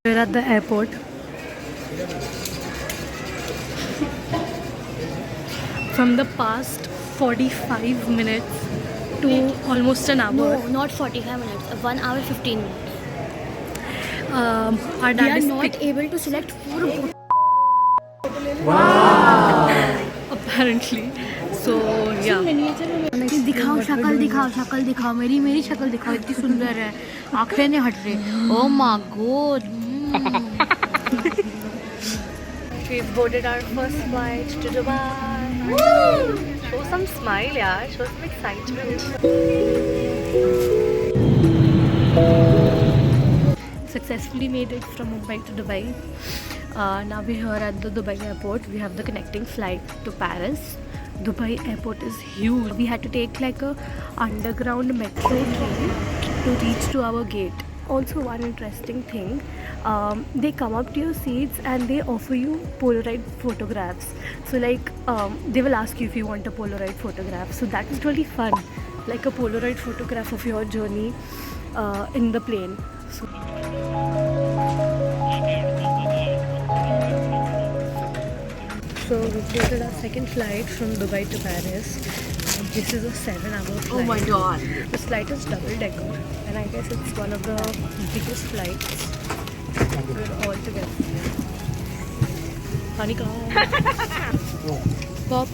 We're at the airport. From the past 45 minutes to almost an hour. No, not 45 minutes. 1 hour 15 minutes. Our We dad are is not able to select 4 apparently. So yeah. दिखाओ शक्ल दिखाओ मेरी शक्ल दिखाओ इतनी सुंदर है आंखें नहीं हट रही oh my God We've boarded our first flight to Dubai. Show some smile, yeah. Show some excitement. Successfully made it from Mumbai to Dubai. Now we're here at the Dubai airport. We have the connecting flight to Paris. Dubai airport is huge. We had to take like a underground metro train to reach to our gate. Also one interesting thing, they come up to your seats and they offer you Polaroid photographs. So like they will ask you if you want a Polaroid photograph. So that is really fun, like a Polaroid photograph of your journey in the plane. So we boarded our second flight from Dubai to Paris. This is a 7-hour flight. Oh my god. This flight is double decker and I guess it's one of the biggest flights. We're all together. Hanika. Pop.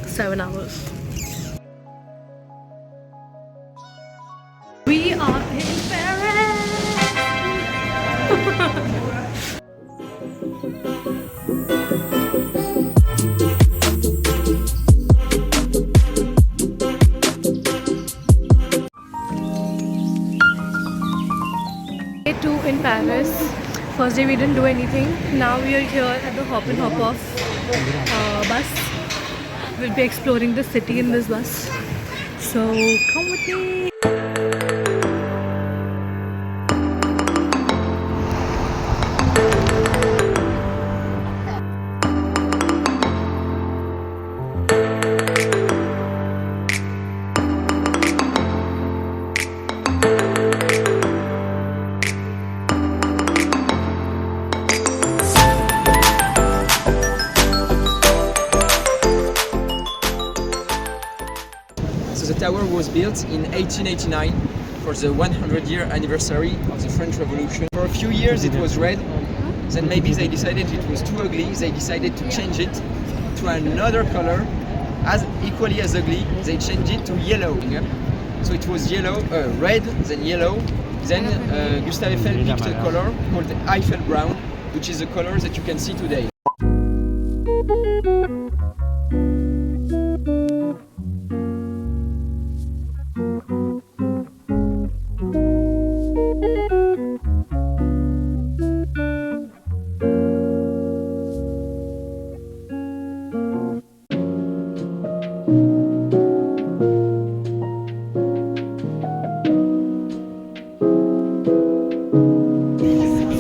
7 hours. We are in Paris. Day 2 in Paris. First day we didn't do anything. Now we are here at the hop and hop off bus. We'll be exploring the city in this bus. So come with me. So the tower was built in 1889 for the 100-year anniversary of the French Revolution. For a few years it was red, then maybe they decided it was too ugly, they decided to change it to another color as equally as ugly, they changed it to yellow. So it was red, then yellow, then Gustave Eiffel picked a color called Eiffel Brown, which is the color that you can see today.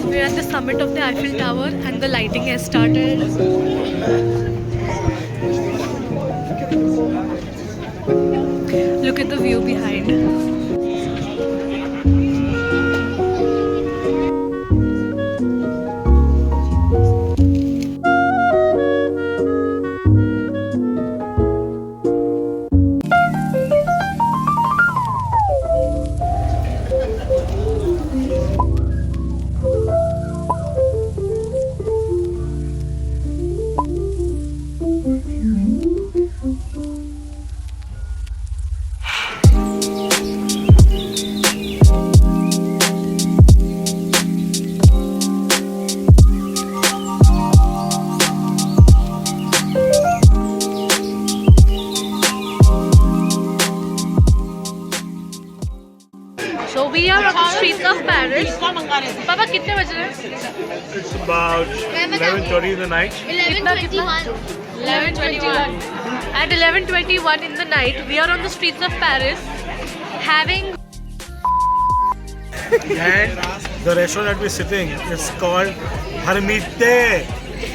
We're at the summit of the Eiffel Tower and the lighting has started. Look at the view behind. So we are on the streets of Paris. Papa, कितने बज रहे हैं? It's about 11:30 in the night. 11:21 11:21. At 11:21 in the night, we are on the streets of Paris having. And the restaurant that we're sitting is called Hermite.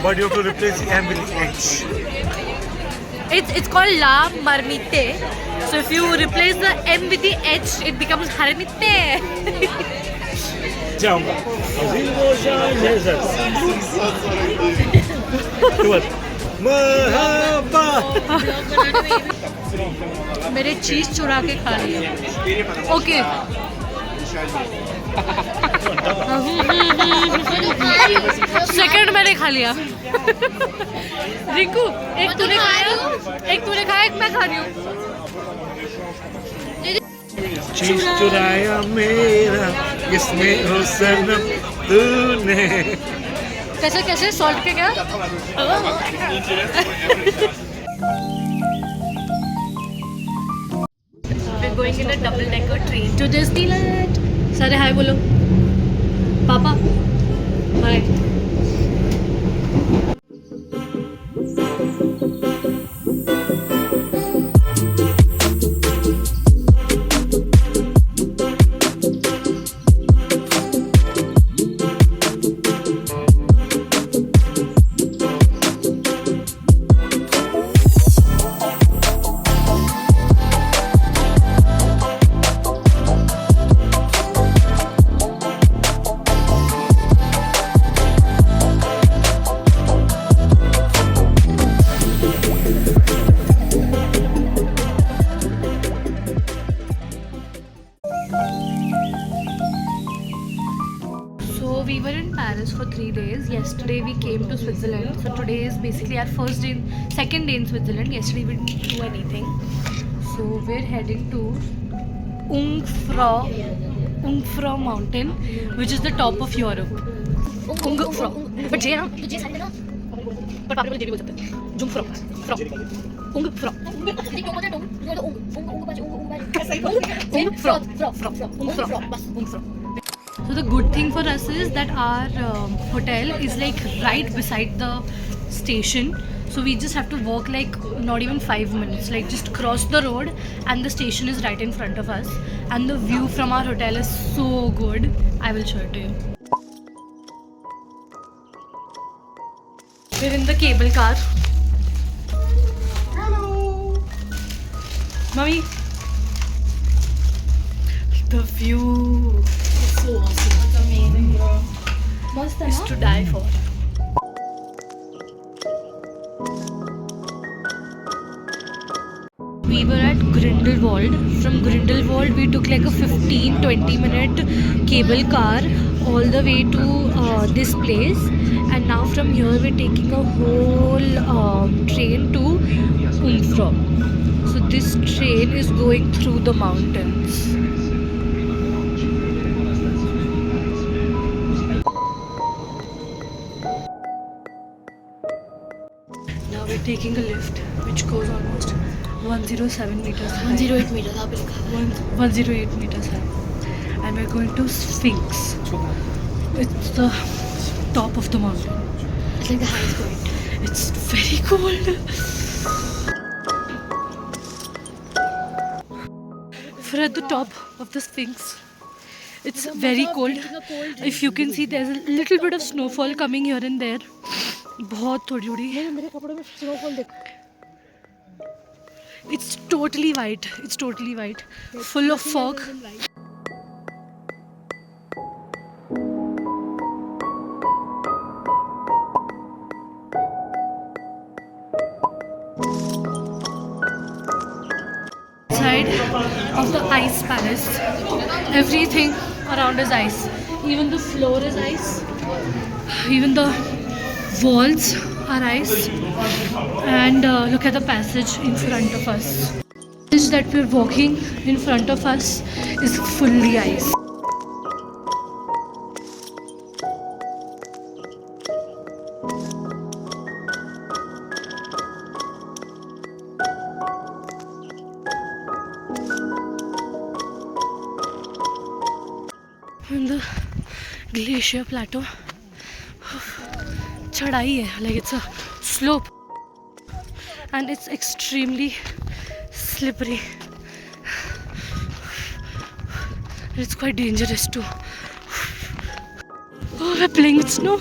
but you have to replace the M with the H. It's called La Marmite. So if you replace the M with the H, it becomes Haramite. Jump. What? Mahaba. मेरे चीज चुरा के खा लिया. Okay. Second मैंने खा लिया. रिंकू, एक तूने खाया, एक मैं खा रही हूँ. चीज चुराया मेरा किसने हो सनम तूने. कैसे सॉल्ट के क्या? We're going in a double-decker train to Disneyland. सारे हाय बोलो. पापा. हाय. So we were in Paris for 3 days. Yesterday we came to Switzerland. So today is basically our second day in Switzerland. Yesterday we didn't do anything. So we're heading to Jungfrau mountain, which is the top of Europe. Jungfrau. But J na? But पापा बोले जे भी बोल सकते हैं. Jungfrau. Jungfrau. Jungfrau. So the good thing for us is that our hotel is like right beside the station. So we just have to walk like not even 5 minutes, like just cross the road and the station is right in front of us. And the view from our hotel is so good. I will show it to you. We're in the cable car. Hello. Mommy. The view. So awesome. It's amazing, bro. It's to die for. We were at Grindelwald. From Grindelwald, we took like a 15-20 minute cable car all the way to this place. And now from here, we're taking a whole train to Jungfrau. So this train is going through the mountains. Now we're taking a lift which goes almost 107 meters high. 108 meters आप लिखा है. 108 meters high. And we're going to Sphinx. It's the top of the mountain. It's like the highest point. It's very cold. We're at the top of the Sphinx. It's very cold. If you can see, there's a little bit of snowfall coming here and there. बहुत थोड़ी थोड़ी. मेरे कपड़ों में snowfall देख. It's totally white. It's totally white. Full of fog. Side of the ice palace. Everything around is ice. Even the floor is ice. Even the walls are ice. And look at the passage in front of us. The passage that we're walking in front of us is fully ice. On the glacier plateau, चढ़ाई है, like it's a slope and it's extremely slippery. It's quite dangerous too. Oh, we're playing with snow.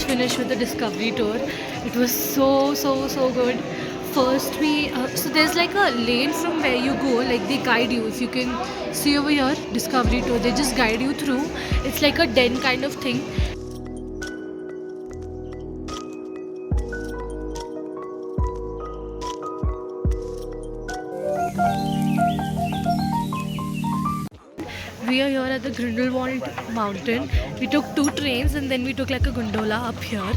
Finished with the discovery tour. It was so good. First we so there's like a lane from where you go, like they guide you. If you can see over here, discovery tour, they just guide you through. It's like a den kind of thing. We are here at the Grindelwald mountain. We took 2 trains and then we took like a gondola up here.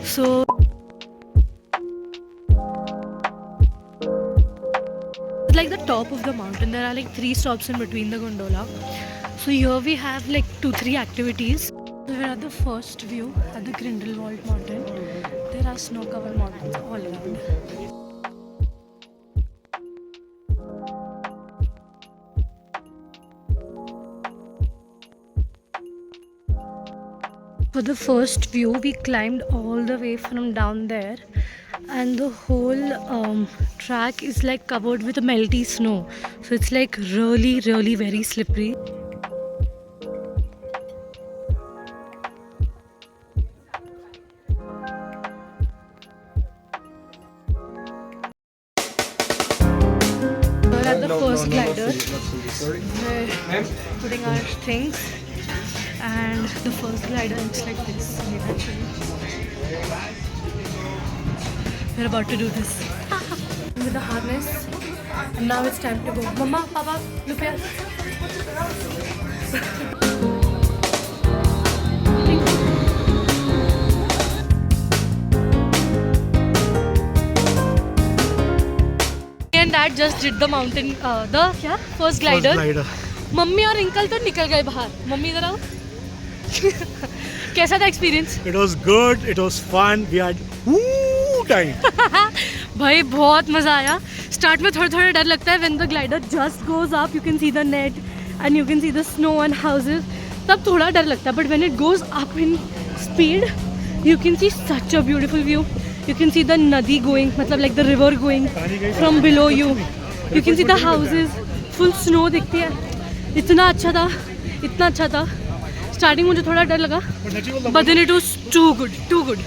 So it's like the top of the mountain. There are like 3 stops in between the gondola. So here we have like 2-3 activities. So we're at the first view at the Grindelwald mountain. There are snow-covered mountains all around. For the first view, we climbed all the way from down there, and the whole track is like covered with melty snow. So it's like really very slippery. We're at the first glider. We're putting our things. And the first glider looks like this. We're about to do this with the harness, and now it's time to go. Mama, Papa, look here. And Dad just did the mountain, first glider. Mummy और uncle तो निकल गए बाहर. Mummy इधर आओ. कैसा था experience? It was good. It was fun. We had time. भाई बहुत मजा आया. स्टार्ट में थोड़ा डर लगता है. When the glider just goes up, you can see the net and you can see the snow and houses. तब थोड़ा डर लगता है. But when it goes up in speed, you can see such a beautiful view. You can see the nadi going, मतलब like the river going from below you. You can see the houses. Full snow दिखती है. इतना अच्छा था. Starting मुझे थोड़ा डर लगा, but then it was too good.